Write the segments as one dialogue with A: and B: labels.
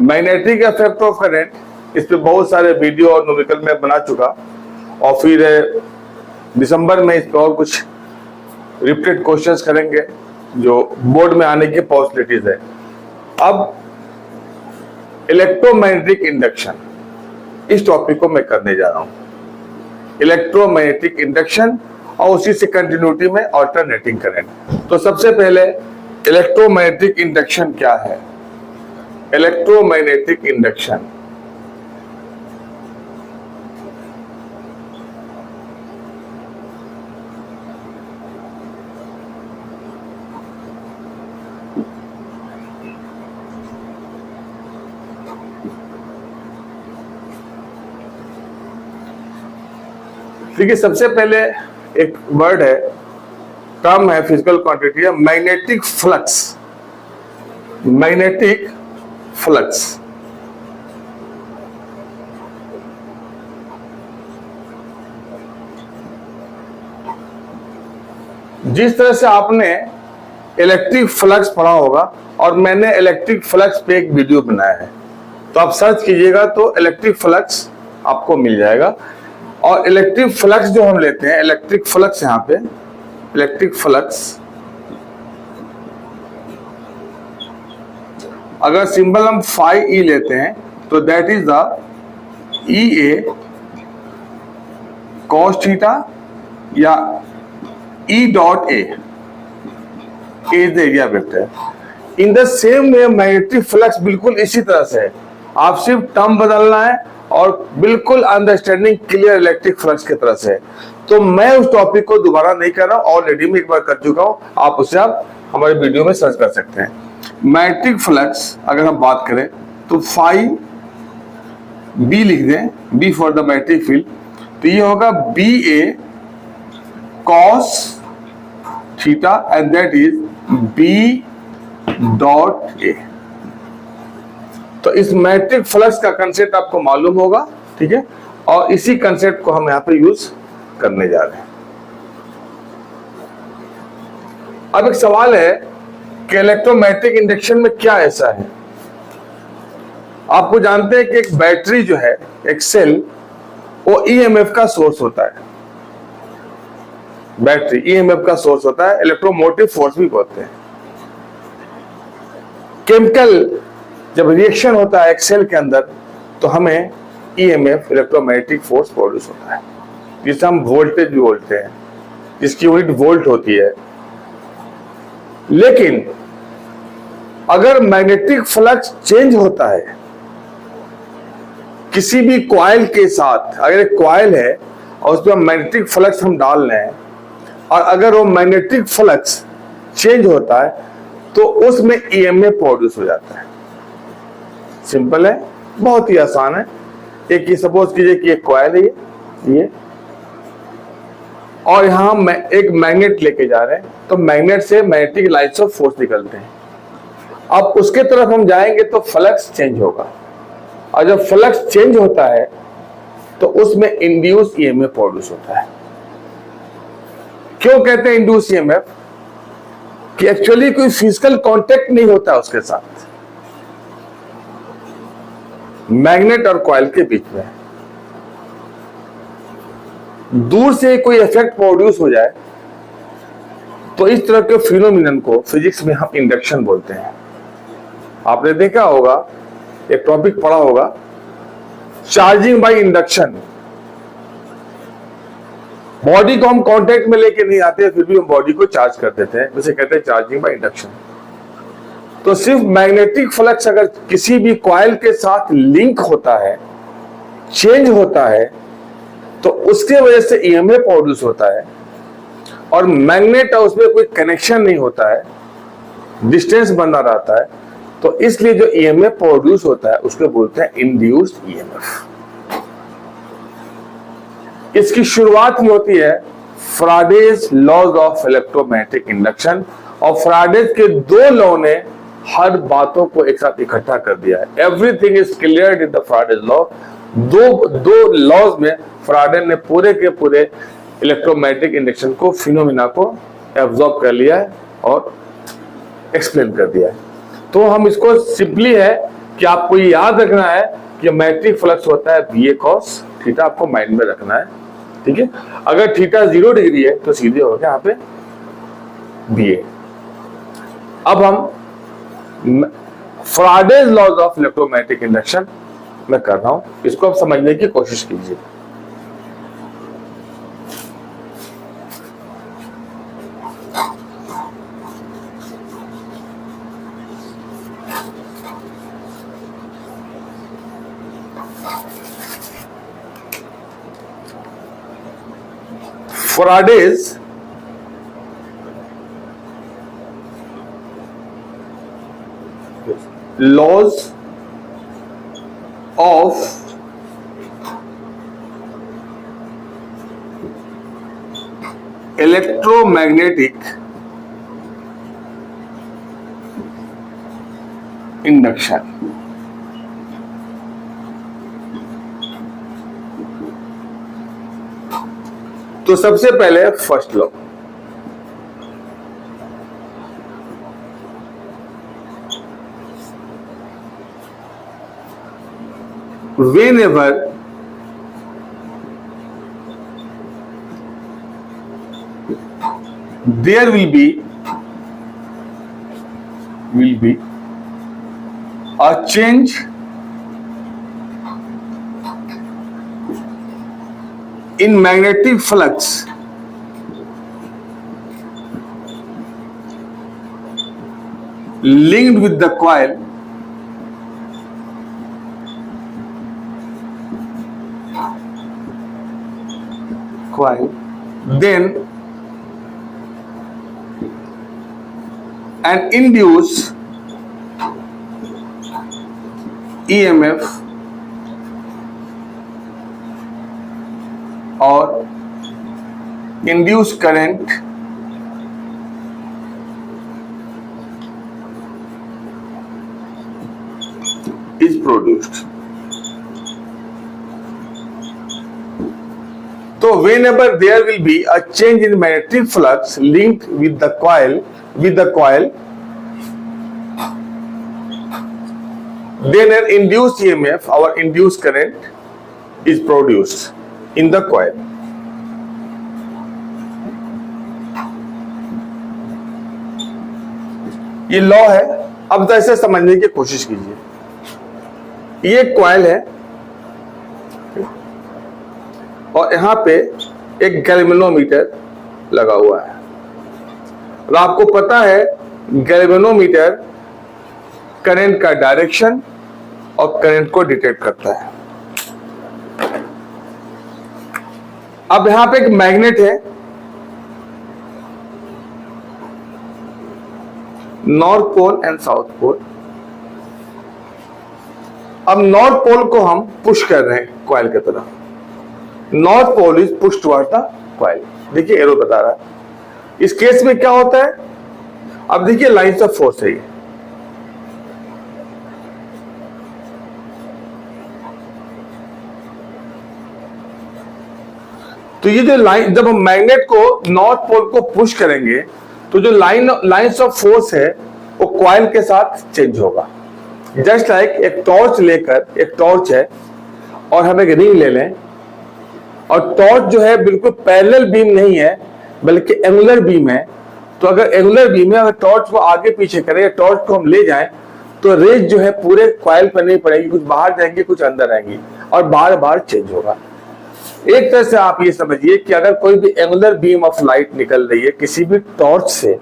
A: Magnetic effect of current, इस पे बहुत सारे वीडियो और न्यूमेरिकल में बना चुका, और फिर दिसंबर में इस पर और कुछ रिपीटेड क्वेश्चंस करेंगे जो बोर्ड में आने की पॉसिबिलिटीज है। अब इलेक्ट्रोमैग्नेटिक इंडक्शन, इस टॉपिक को मैं करने जा रहा हूं, इलेक्ट्रोमैग्नेटिक इंडक्शन, और उसी से कंटिन्यूटी में अल्टरनेटिंग करंट। तो सबसे पहले इलेक्ट्रोमैग्नेटिक इंडक्शन क्या है? इलेक्ट्रोमैग्नेटिक इंडक्शन देखिए, सबसे पहले एक वर्ड है, टर्म है, फिजिकल क्वांटिटी है, मैग्नेटिक फ्लक्स। मैग्नेटिक फ्लक्स जिस तरह से आपने इलेक्ट्रिक फ्लक्स पढ़ा होगा, और मैंने इलेक्ट्रिक फ्लक्स पे एक वीडियो बनाया है, तो आप सर्च कीजिएगा तो इलेक्ट्रिक फ्लक्स आपको मिल जाएगा। और इलेक्ट्रिक फ्लक्स जो हम लेते हैं, इलेक्ट्रिक फ्लक्स, यहां पे इलेक्ट्रिक फ्लक्स, अगर सिंबल हम फाई ई लेते हैं तो that is the E A cos theta, या E dot A is the area vector. In the same way magnetic flux बिल्कुल इसी तरह से है, आप सिर्फ टर्म बदलना है और बिल्कुल अंडरस्टैंडिंग क्लियर इलेक्ट्रिक फ्लक्स की तरह से। तो मैं उस टॉपिक को दोबारा नहीं कर रहा हूं, ऑलरेडी मैं एक बार कर चुका हूं, आप उसे आप हमारे वीडियो में सर्च कर सकते हैं। मैग्नेटिक फ्लक्स अगर हम बात करें तो फाई बी लिख दें, b for the magnetic field, तो ये होगा b a cos theta and that is b dot a. तो इस मैग्नेटिक फ्लक्स का कंसेप्ट आपको मालूम होगा, ठीक है, और इसी कंसेप्ट को हम यहां पे यूज करने जा रहे हैं। अब एक सवाल है कि इलेक्ट्रोमैग्नेटिक इंडक्शन में क्या ऐसा है। आपको जानते हैं कि एक बैटरी जो है, एक सेल, वो ईएमएफ का सोर्स होता है। बैटरी ईएमएफ का सोर्स होता है, इलेक्ट्रोमोटिव फोर्स भी बोलते हैं। केमिकल जब रिएक्शन होता है एक सेल के अंदर, तो हमें ईएमएफ, इलेक्ट्रोमैग्नेटिक फोर्स प्रोड्यूस होता है, जिसे हम वोल्टेज भी बोलते हैं, जिसकी यूनिट वोल्ट होती है। लेकिन अगर मैग्नेटिक फ्लक्स चेंज होता है किसी भी कॉइल के साथ, अगर एक कॉइल है और उस पर मैग्नेटिक फ्लक्स हम डाल रहे हैं, और अगर वो मैग्नेटिक फ्लक्स चेंज होता है तो उसमें ईएमएफ प्रोड्यूस हो जाता है। सिंपल है, बहुत ही आसान है। एक ही सपोज कीजिए कि एक कॉइल है ये, और यहां हम एक मैग्नेट लेके जा रहे हैं, तो मैग्नेट से मैग्नेटिक लाइन्स ऑफ फोर्स निकलते हैं। अब उसके तरफ हम जाएंगे तो फ्लक्स चेंज होगा, और जब फ्लक्स चेंज होता है तो उसमें इंड्यूस ईएमएफ प्रोड्यूस होता है। क्यों कहते हैं इंड्यूस ईएमएफ? कि एक्चुअली कोई फिजिकल कांटेक्ट नहीं होता उसके साथ, मैग्नेट और कॉइल के बीच में। दूर से कोई इफेक्ट प्रोड्यूस हो जाए तो इस तरह के फिनोमिनन को फिजिक्स में हम इंडक्शन बोलते हैं। आपने देखा होगा, एक टॉपिक पढ़ा होगा, चार्जिंग बाय इंडक्शन। बॉडी को हम कांटेक्ट में लेके नहीं आते, फिर भी हम बॉडी को चार्ज कर देते हैं, उसे कहते हैं चार्जिंग बाय इंडक्शन। तो सिर्फ मैग्नेटिक फ्लक्स अगर किसी भी कॉइल के साथ लिंक होता है, चेंज होता है, तो उसके वजह से ईएमएफ प्रोड्यूस होता है। और मैग्नेट और उसमें कोई कनेक्शन नहीं होता है, डिस्टेंस बना रहता है, तो इसलिए जो ईएमएफ प्रोड्यूस होता है उसको बोलते हैं इंड्यूस्ड ईएमएफ। इसकी शुरुआत ही होती है Faraday's laws of electromagnetic induction, और फैराडेज के दो लॉ ने हर बातों को एक साथ इकट्ठा कर दिया है। Everything is cleared in the Faraday's law. दो लॉज में फैराडे ने पूरे के पूरे इलेक्ट्रोमैग्नेटिक इंडक्शन को, फिनोमिना को एब्जॉर्ब कर लिया है और एक्सप्लेन कर दिया है। तो हम इसको सिंपली है कि आपको ये याद रखना है कि मैग्नेटिक फ्लक्स होता है VA cos थीटा, आपको माइंड में रखना है, ठीक है। अगर थीटा 0 डिग्री है तो सीधे हो गया यहाँ पे BA। अब हम Faraday's laws of electromagnetic induction मैं कर रहा हूं, इसको आप समझने की कोशिश कीजिए। Faraday's laws of electromagnetic induction। तो सबसे पहले first law, whenever there will be a change in magnetic flux linked with the coil, then an induced EMF or induced current is produced। So whenever there will be a change in magnetic flux linked with the coil, then an induced EMF or induced current is produced in the coil। ये law है। अब ऐसे समझने की कोशिश कीजिए। ये coil है और यहां पे एक गैल्वेनोमीटर लगा हुआ है और आपको पता है गैल्वेनोमीटर करंट का डायरेक्शन और करंट को डिटेक्ट करता है। अब यहां पे एक मैग्नेट है, north pole and south pole. अब नॉर्थ पोल को हम पुश कर रहे हैं कॉइल की तरफ। North pole is push toward the coil. देखिए एरो बता रहा है। इस केस में क्या होता है, अब देखिए लाइंस ऑफ फोर्स है ये। तो ये जो लाइन, जब हम मैग्नेट को नॉर्थ पोल को पुश करेंगे तो जो लाइंस ऑफ फोर्स है वो कॉइल के साथ चेंज होगा। जस्ट लाइक एक टॉर्च लेकर, एक टॉर्च है और हम एक रिंग ले लें और टॉर्च जो है बिल्कुल पैरेलल बीम नहीं है बल्कि एंगुलर बीम है। तो अगर एंगुलर बीम है, अगर टॉर्च को आगे पीछे करें या टॉर्च को हम ले जाएं तो रेज जो है पूरे कॉइल पर नहीं पड़ेगी, कुछ बाहर जाएंगे कुछ अंदर आएंगी और बार बार चेंज होगा। एक तरह से आप ये समझिए कि अगर कोई भी एंगुलर बीम ऑफ लाइट निकल रही है किसी भी टॉर्च से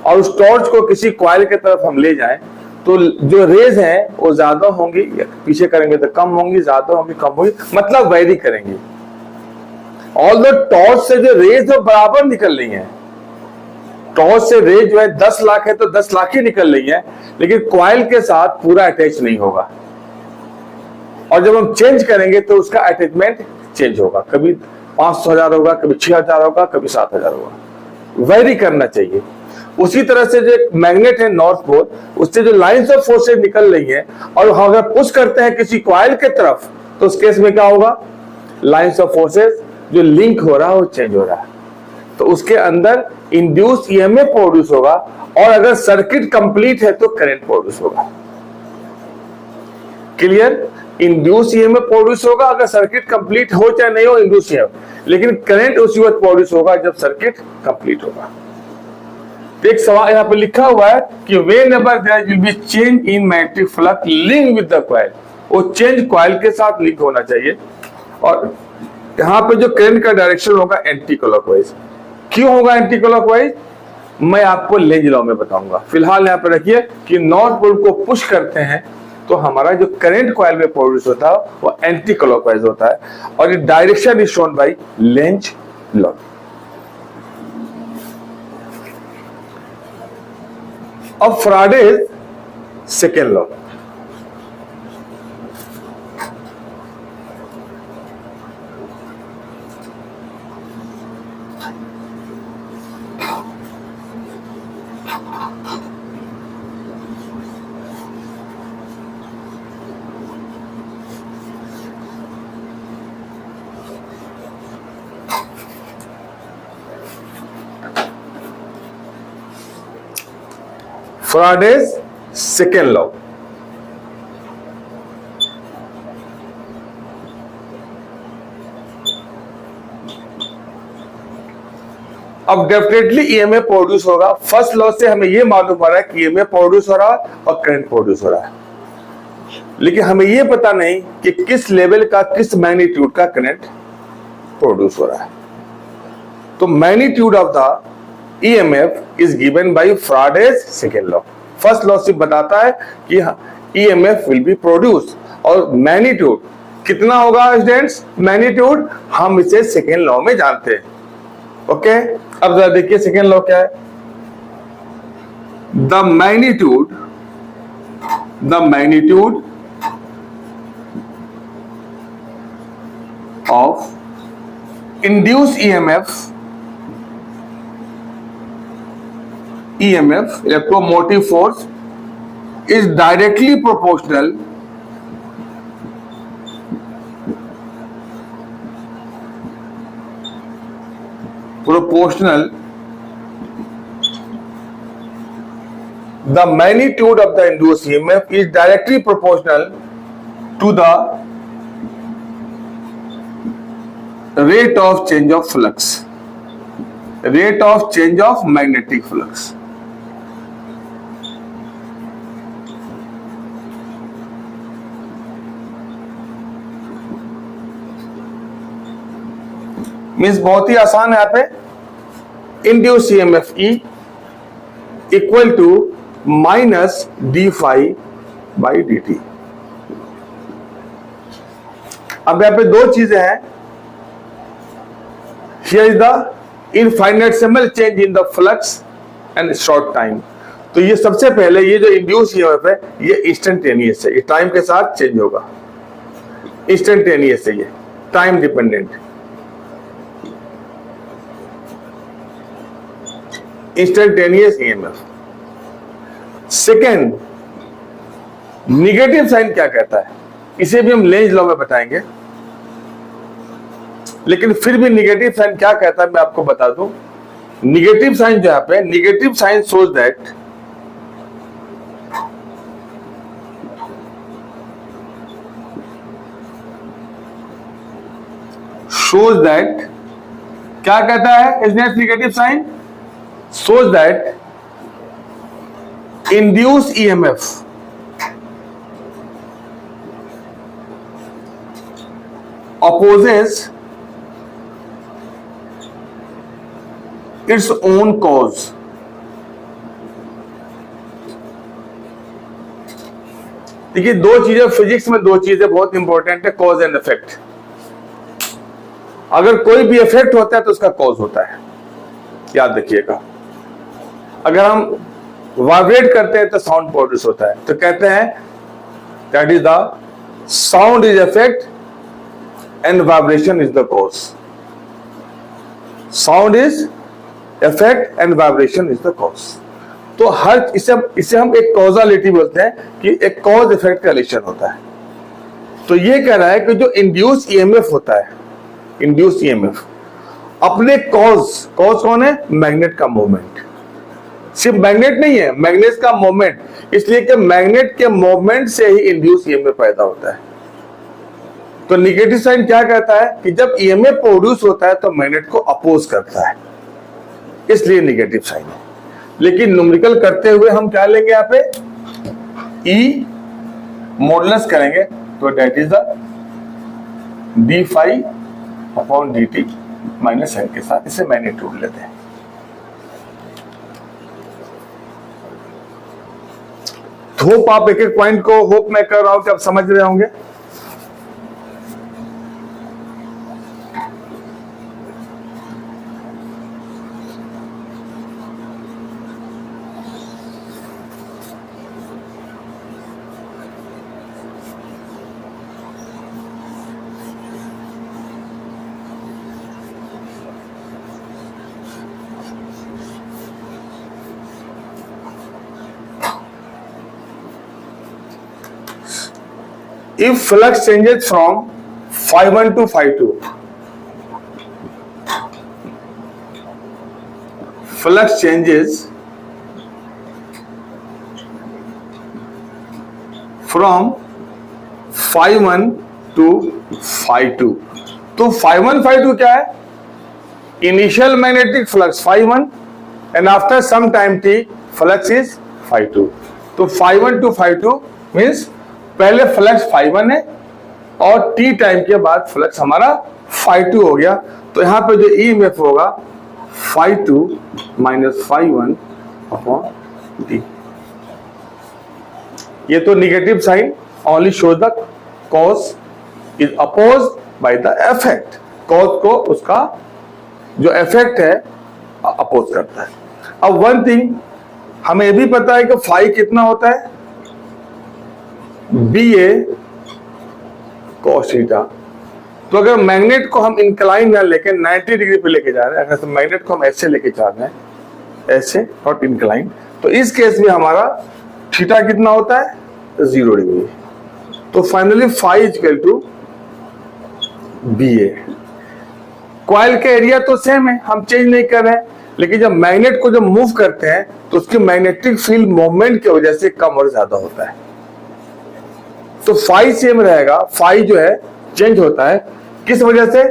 A: और उस टॉर्च को किसी कॉइल की तरफ हम ले जाएं तो जो रेज हैं वो ज्यादा होंगी, पीछे करेंगे तो कम होंगी, ज्यादा होंगी कम होंगी, मतलब वेरी करेंगे। ऑल्दो टॉर्च से जो रेज है बराबर निकल रही है, टॉर्च से रेज जो है 10 लाख है तो 10 लाख ही निकल रही है, लेकिन कॉइल के साथ पूरा अटैच नहीं होगा। और जब हम चेंज करेंगे तो उसका अटैचमेंट चेंज होगा, कभी 500,000 होगा, कभी 6,000 होगा, कभी 7,000 होगा। वेरी करना चाहिए। उसी तरह से जो मैग्नेट है नॉर्थ पोल, उससे जो लाइंस ऑफ फोर्सेज निकल रही है और हम अगर पुश करते हैं किसी कॉइल के तरफ तो उस केस में क्या होगा, लाइंस ऑफ फोर्सेज जो लिंक हो रहा है वो चेंज हो रहा है, तो उसके अंदर इंड्यूस ईएमएफ प्रोड्यूस होगा और अगर सर्किट कंप्लीट है तो करंट प्रोड्यूस होगा। क्लियर? इंड्यूस ईएमएफ प्रोड्यूस होगा अगर सर्किट कंप्लीट हो चाहे नहीं हो इंड्यूस ईएमएफ, लेकिन करंट उसी वक्त प्रोड्यूस होगा जब सर्किट कंप्लीट होगा। तो एक सवाल यहां पे लिखा हुआ है कि whenever there will be change in magnetic flux link with the coil, वो चेंज कॉइल के साथ लिंक होना चाहिए। और यहां पे जो करंट का डायरेक्शन होगा एंटी क्लॉकवाइज। क्यों होगा एंटी क्लॉकवाइज, मैं आपको लेंज लॉ में बताऊंगा। फिलहाल यहां पे रखिए कि नॉर्थ पोल को पुश करते हैं तो हमारा जो करंट कॉइल में प्रोड्यूस होता है वो एंटी क्लॉकवाइज होता है, और ये direction is shown by Lenz law. अब Faraday's second law, Faraday's second law. अब डेफिनेटली ईएमएफ प्रोड्यूस होगा। फर्स्ट लॉ से हमें यह मालूम हो रहा है कि ईएमएफ प्रोड्यूस हो रहा है और करंट प्रोड्यूस हो रहा है, लेकिन हमें यह पता नहीं कि किस लेवल का, किस मैग्नीट्यूड का करंट प्रोड्यूस हो रहा है। तो magnitude of the EMF is given by Faraday's second law. First law सिर्फ बताता है कि EMF will be produced, और मैग्नीट्यूड कितना होगा स्टूडेंट्स, मैग्नीट्यूड हम इसे सेकेंड लॉ में जानते हैं। ओके, अब जरा देखिए सेकेंड लॉ क्या है। The magnitude of induce EMF, electromotive force, is directly proportional the magnitude of the induced EMF is directly proportional to the rate of change of flux, rate of change of magnetic flux. Means बहुत ही आसान है। यहाँ पे induce EMF E equal to minus D phi by D T. अब यहाँ पे दो चीजें हैं। Here is the infinitesimal change in the flux and short time. तो ये सबसे पहले ये जो इंड्यूस ईएमएफ है ये इंस्टेंटेनियस है, ये टाइम के साथ चेंज होगा। इंस्टेंटेनियस है, ये time dependent, instantaneous EMF. Second, negative sign क्या कहता है, इसे भी हम लेंज लॉ में बताएंगे, लेकिन फिर भी निगेटिव साइन क्या कहता है मैं आपको बता दूं। निगेटिव साइन जो यहाँ पे, निगेटिव साइन शोज दैट क्या कहता है negative sign, shows that induced EMF opposes its own cause। देखिए दो चीजें फिजिक्स में, दो चीजें बहुत इंपॉर्टेंट है, कॉज एंड इफेक्ट। अगर कोई भी इफेक्ट होता है तो उसका कॉज होता है, याद रखिएगा। अगर हम वाइब्रेट करते हैं तो साउंड प्रोड्यूस होता है, तो कहते हैं that is the sound is effect and vibration is the cause. Sound is effect and vibration is the cause. तो हर इसे हम एक कॉजालिटी बोलते हैं कि एक कॉज इफेक्ट का रिलेशन होता है। तो ये कह रहा है कि जो इंड्यूस ईएमएफ होता है, इंड्यूस ईएमएफ अपने कॉज कौन है, मैग्नेट का मूवमेंट। सिर्फ मैग्नेट नहीं है, मैग्नेट का मोमेंट, इसलिए कि मैग्नेट के मोमेंट से ही इंड्यूस ईएमएफ पैदा होता है। तो निगेटिव साइन क्या कहता है कि जब ईएमएफ प्रोड्यूस होता है तो मैग्नेट को अपोज करता है, इसलिए निगेटिव साइन है। लेकिन न्यूमेरिकल करते हुए हम क्या लेंगे, यहाँ पे ई मॉडुलस करेंगे, तो that is the d phi upon d t minus n के साथ इसे मैग्नीट्यूड लेते हैं। होप आप एक एक पॉइंट को, होप मैं कर रहा हूं कि आप समझ रहे होंगे। If flux changes from phi1 to phi2, flux changes from phi1 to phi2, तो phi1 phi2 क्या है? Initial magnetic flux phi1 and after some time t flux is phi2, तो phi1 to phi2 means पहले flux phi1 है और t time के बाद flux हमारा phi2 हो गया। तो यहां पे जो ईएमएफ होगा phi2 minus phi1 upon t। ये तो negative sign only shows the cause is opposed by the effect, cause को उसका जो इफेक्ट है अपोज करता है। अब वन थिंग हमें भी पता है कि फाई कितना होता है, बी ए cos थीटा। तो अगर मैग्नेट को हम इंक्लाइन ना लेके 90 डिग्री पे लेके जा रहे हैं, अगर मैग्नेट को हम ऐसे लेके जा रहे हैं, ऐसे नॉट इंक्लाइन, तो इस केस में हमारा थीटा कितना होता है 0 डिग्री। तो finally phi equal to b a. Coil का एरिया तो सेम है, हम चेंज नहीं कर रहे हैं, लेकिन जब मैग्नेट को जब मूव करते हैं तो उसकी मैग्नेटिक फील्ड मूवमेंट की वजह से कम और ज्यादा होता है। तो फाई सेम रहेगा, फाई जो है चेंज होता है किस वजह से,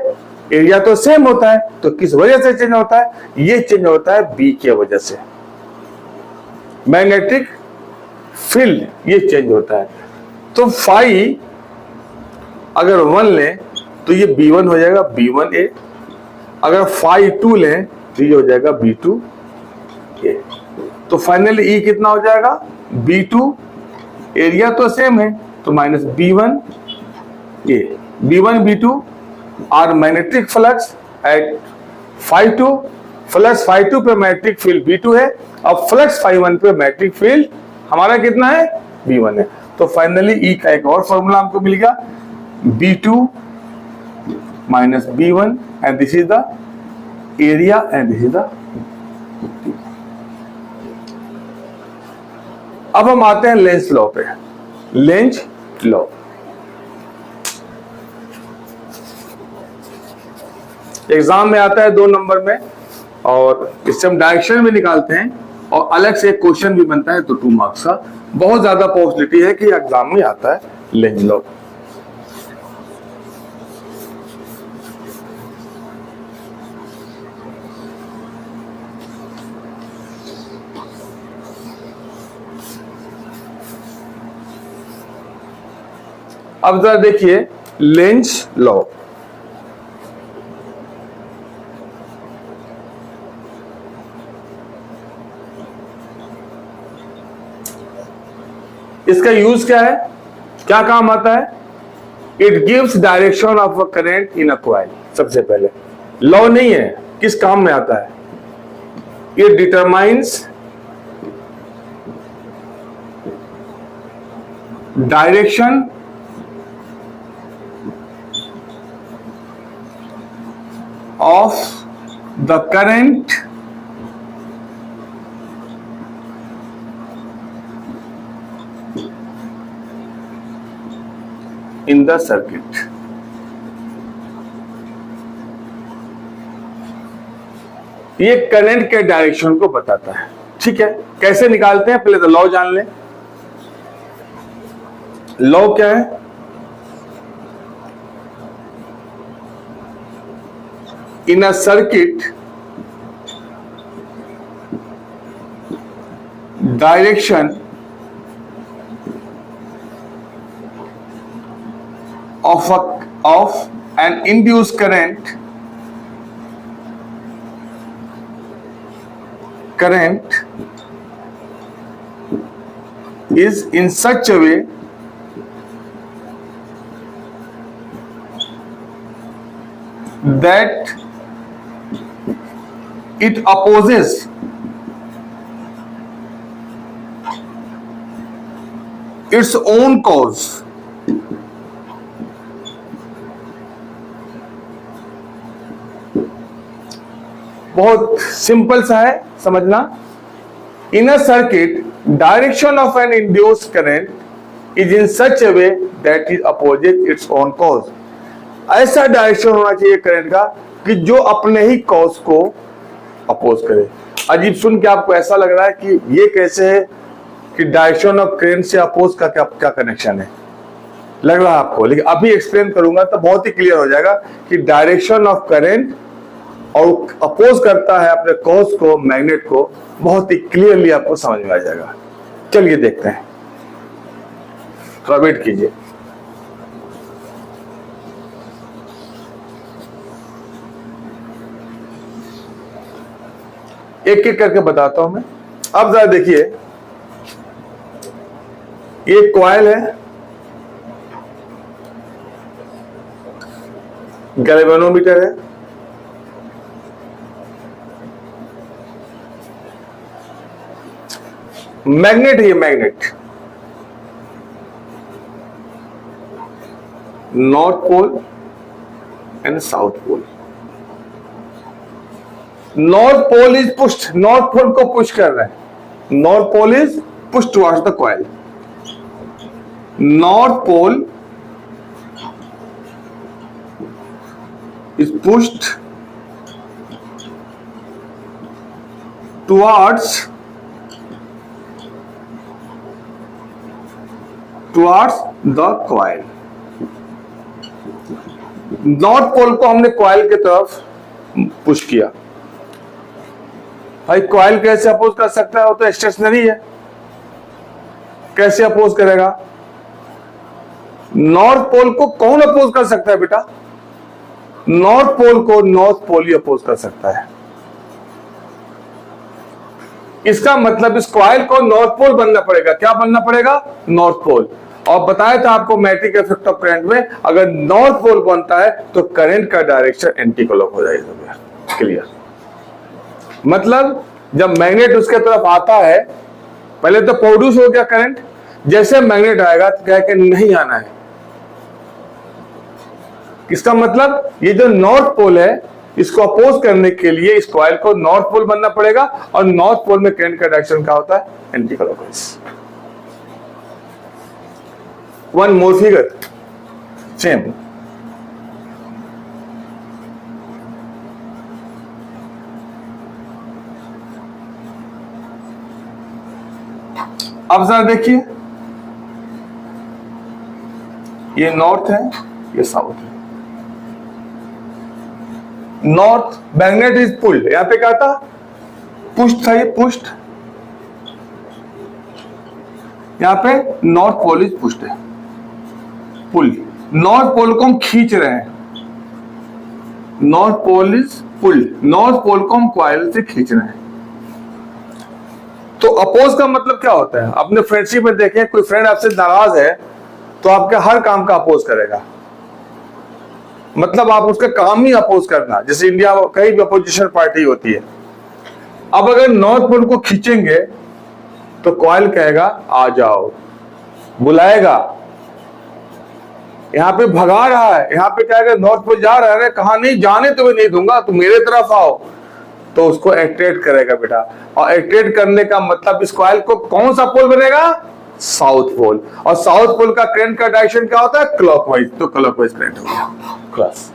A: एरिया तो सेम होता है, तो किस वजह से चेंज होता है, ये चेंज होता है बी के वजह से, मैग्नेटिक फील्ड ये चेंज होता है। तो फाई अगर 1 लें तो ये B1 हो जाएगा B1A, अगर फाई 2 लें तो ये हो जाएगा B2A। तो फाइनली ई कितना हो जाएगा B2, एरिया तो सेम है तो minus B1A। B1 B2 are magnetic flux at phi 2, flux phi 2 पे मैग्नेटिक फील्ड B2 है, अब फ्लक्स फाई 1 पे मैग्नेटिक फील्ड हमारा कितना है B1 है। तो फाइनली ई का एक और फॉर्मूला हमको मिल गया, B2 minus B1 and this is the area and this is the. अब हम आते हैं लेंज लॉ पे। लेंज लॉ, एग्जाम में आता है 2 नंबर में, और इससे हम डायरेक्शन भी निकालते हैं और अलग से एक क्वेश्चन भी बनता है, तो 2 मार्क्स का बहुत ज्यादा पॉसिबिलिटी है कि एग्जाम में आता है लेंज लॉ। अब जरा देखिए लेंज लॉ, इसका यूज क्या है, क्या काम आता है, it gives direction of a current in a coil. सबसे पहले लॉ नहीं है, किस काम में आता है, it determines direction of the current in the circuit। ये करंट के डायरेक्शन को बताता है, ठीक है, कैसे निकालते हैं, पहले तो लॉ जान लें। लॉ क्या है? In a circuit, direction of an induced current is in such a way that it opposes its own cause. बहुत सिंपल सा है समझना। In a circuit, direction of an induced current is in such a way that is opposite its own cause. ऐसा direction होना चाहिए current का कि जो अपने ही कॉज को अपोज करे। अजीब सुन के आपको ऐसा लग रहा है कि ये कैसे है कि डायरेक्शन ऑफ करंट से अपोज का क्या कनेक्शन है, लग रहा है आपको, लेकिन अभी एक्सप्लेन करूंगा तो बहुत ही क्लियर हो जाएगा कि डायरेक्शन ऑफ करंट और अपोज करता है अपने कॉज को, मैग्नेट को, बहुत ही क्लियरली आपको समझ में आ जाएगा। चलिए देखते हैं, थोड़ा वेट कीजिए। एक एक करके बताता हूं मैं। अब जरा देखिए, ये कॉइल है, गैल्वेनोमीटर है, मैग्नेट है, ये magnet, north pole and south pole. North pole is pushed, north pole को पुश कर रहे हैं, north pole is push towards the coil. North pole is pushed towards the coil। North pole को हमने coil की तरफ पुश किया। भाई कॉइल कैसे अपोज कर सकता है, वो तो स्टेशनरी है, कैसे अपोज करेगा? नॉर्थ पोल को कौन अपोज कर सकता है बेटा? नॉर्थ पोल को नॉर्थ पोल ही अपोज कर सकता है। इसका मतलब इस कॉइल को नॉर्थ पोल बनना पड़ेगा। क्या बनना पड़ेगा? North pole. और बताया था आपको मैग्नेटिक इफेक्ट ऑफ करंट में, अगर नॉर्थ पोल बनता है तो करंट का डायरेक्शन एंटी क्लॉक हो जाएगा। क्लियर? मतलब जब मैग्नेट उसके तरफ आता है, पहले तो प्रोड्यूस हो गया करंट, जैसे मैग्नेट आएगा तो कह के नहीं आना है। इसका मतलब ये जो नॉर्थ पोल है, इसको अपोज करने के लिए इस कॉइल को नॉर्थ पोल बनना पड़ेगा, और नॉर्थ पोल में करंट का डायरेक्शन क्या होता है? Anti clockwise. One more figure, same. अब जरा देखिए, ये नॉर्थ है, ये साउथ है। नॉर्थ मैग्नेट इज पुल्ड, यहां पे क्या था? पुश्ड था, ये पुश्ड, यहां पे नॉर्थ पोल इज पुश्ड है, पुल। नॉर्थ पोल को हम खींच रहे हैं, north pole is pulled, north pole को हम कॉइल से खींच रहे हैं। तो अपोज का मतलब क्या होता है? अपने फ्रेंडशिप में देखें, कोई फ्रेंड आपसे नाराज है तो आपके हर काम का अपोज करेगा, मतलब आप उसका काम ही अपोज करना। जैसे इंडिया में कई भी अपोजिशन पार्टी होती है, अब अगर नॉर्थ पोल को खींचेंगे तो कॉइल कहेगा आ जाओ, बुलाएगा। यहां पे भगा रहा है, यहां पे कहेगा नॉर्थ पोल जा रहा है, कहा नहीं जाने तुम्हें नहीं दूंगा, तुम मेरे तरफ आओ, तो उसको अट्रैक्ट करेगा बेटा। और अट्रैक्ट करने का मतलब इस कॉइल को कौन सा पोल बनेगा? South pole. और साउथ पोल का करंट का डायरेक्शन क्या होता है? क्लॉकवाइज। तो क्लॉकवाइज करंट हो गया, क्लास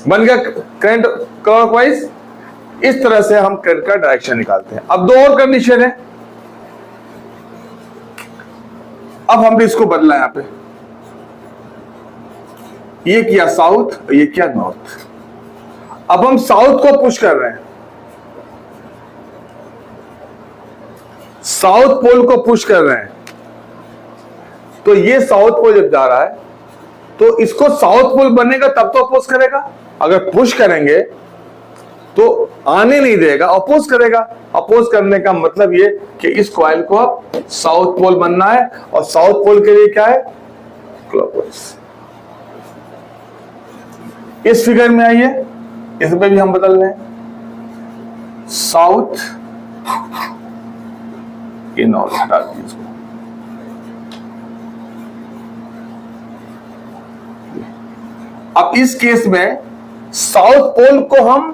A: बन गया करंट क्लॉकवाइज। इस तरह से हम करंट का डायरेक्शन निकालते हैं। अब दो और कंडीशन है, अब हमने इसको बदला, यहां पे ये किया साउथ, ये किया नॉर्थ। अब हम साउथ को पुश कर रहे हैं, साउथ पोल को पुश कर रहे हैं, तो ये साउथ पोल जब जा रहा है तो इसको साउथ पोल बनेगा तब तो अपोज करेगा। अगर पुश करेंगे तो आने नहीं देगा, अपोज करेगा। अपोज करने का मतलब ये कि इस कॉइल को अब साउथ पोल बनना है, और साउथ पोल के लिए क्या है, क्लॉकवाइज। इस फिगर में आइए, इसमें भी हम बदल रहे हैं, साउथ ये नॉर्थ हटा दीजिए इसको। अब इस केस में साउथ पोल को हम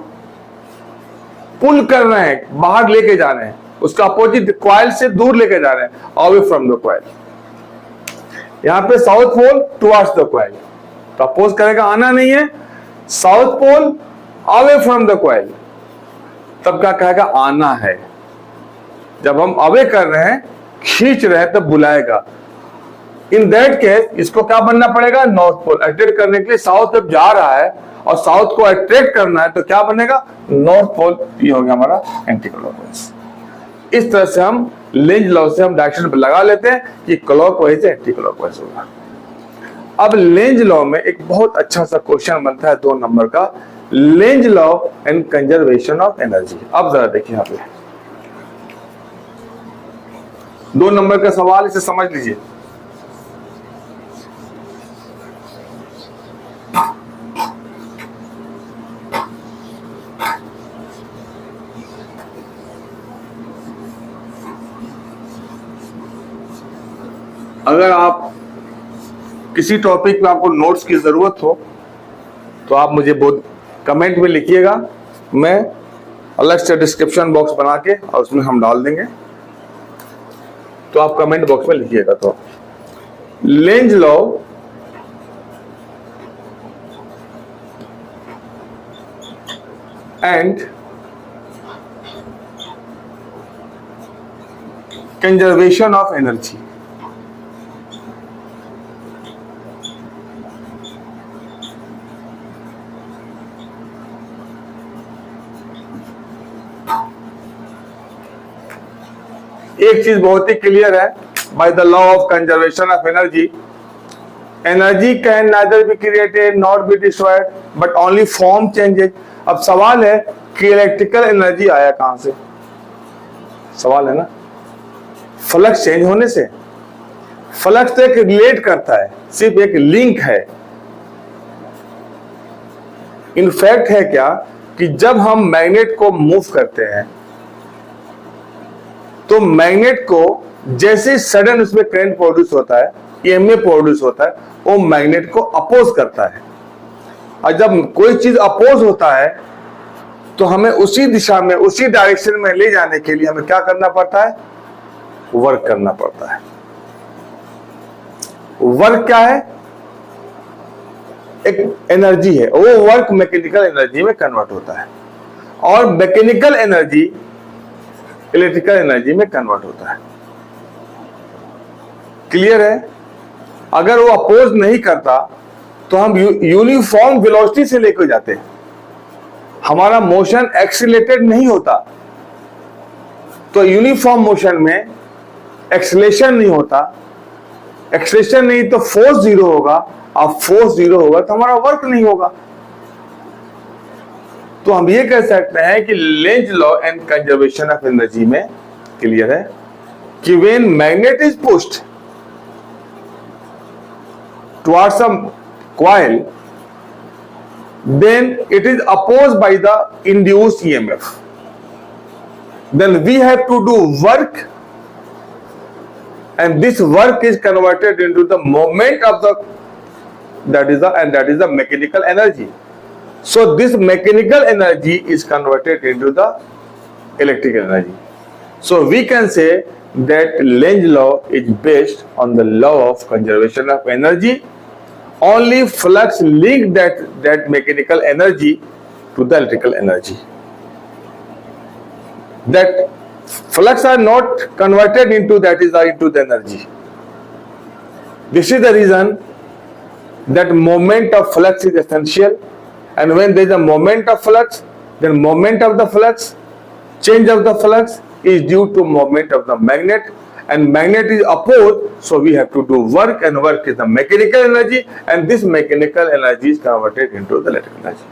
A: पुल कर रहे हैं, बाहर लेके जा रहे हैं, उसका अपोजिट कॉइल से दूर लेके जा रहे हैं, अवे फ्रॉम द कॉइल। यहां पे south pole towards the coil, तो अपोज करेगा, आना नहीं है, south pole away from the coil, तब क्या कहेगा, आना है। जब हम अवे कर रहे हैं, खींच रहे हैं, तब बुलाएगा। इन दैट केस इसको क्या बनना पड़ेगा, नॉर्थ पोल। अट्रैक्ट करने के लिए साउथ जब जा रहा है और साउथ को अट्रैक्ट करना है तो क्या बनेगा, नॉर्थ पोल। ये हो गया हमारा एंटी क्लॉकवाइज। इस तरह से हम लेंज लॉ से हम डायरेक्शन लगा लेते हैं कि क्लॉकवाइज या एंटी क्लॉकवाइज होगा। अब लेंज लॉ में एक बहुत अच्छा सा क्वेश्चन बनता है 2 नंबर का, Lenz law and conservation of energy. अब जरा देखिए यहाँ पे 2 नंबर का सवाल, इसे समझ लीजिए। अगर आप किसी टॉपिक में आपको नोट्स की जरूरत हो तो आप मुझे बहुत कमेंट में लिखिएगा, मैं अलग से डिस्क्रिप्शन बॉक्स बना के और उसमें हम डाल देंगे, तो आप कमेंट बॉक्स में लिखिएगा। तो Lenz law and conservation of energy. एक चीज बहुत ही क्लियर है, by the law of conservation of energy, energy can neither be created not be destroyed but only form changes. अब सवाल है कि इलेक्ट्रिकल एनर्जी आया कहां से, सवाल है ना, फ्लक्स चेंज होने से। फ्लक्स तो एक रिलेट करता है, सिर्फ एक लिंक है। इनफैक्ट है क्या कि जब हम मैग्नेट को मूव करते हैं तो मैग्नेट को जैसे सडन उसमें करंट प्रोड्यूस होता है, ईएमएफ प्रोड्यूस होता है, वो मैग्नेट को अपोज करता है। और जब कोई चीज अपोज होता है तो हमें उसी दिशा में, उसी डायरेक्शन में ले जाने के लिए हमें क्या करना पड़ता है, वर्क करना पड़ता है। वर्क क्या है, एक एनर्जी है, वो वर्क मैकेनिकल एनर्जी में कन्वर्ट होता है, और मैकेनिकल एनर्जी इलेक्ट्रिकल एनर्जी में कन्वर्ट होता है। क्लियर है? अगर वो अपोज नहीं करता तो हम यूनिफॉर्म वेलोसिटी से लेकर जाते हैं, हमारा मोशन एक्सीलरेटेड नहीं होता। तो यूनिफॉर्म मोशन में एक्सीलरेशन नहीं होता, एक्सीलरेशन नहीं तो फोर्स जीरो होगा, अब फोर्स जीरो होगा तो हमारा वर्क नहीं होगा। तो हम ये कह सकते हैं कि Lenz law and conservation of energy में क्लियर है कि when magnet is pushed towards a coil then it is opposed by the induced EMF. Then we have to do work, and this work is converted into the moment of the that is the mechanical energy. So this mechanical energy is converted into the electrical energy. So we can say that Lenz law is based on the law of conservation of energy. Only flux link that mechanical energy to the electrical energy. that flux are not converted into into the energy. This is the reason that moment of flux is essential, and when there is a moment of flux, then moment of the flux, change of the flux is due to moment of the magnet, and magnet is opposed, so we have to do work, and work is the mechanical energy, and this mechanical energy is converted into the electrical energy.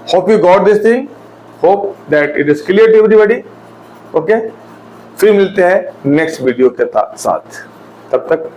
A: Hope you got this thing. Hope that it is clear to everybody. Okay, फिर मिलते हैं next video के साथ. तब तक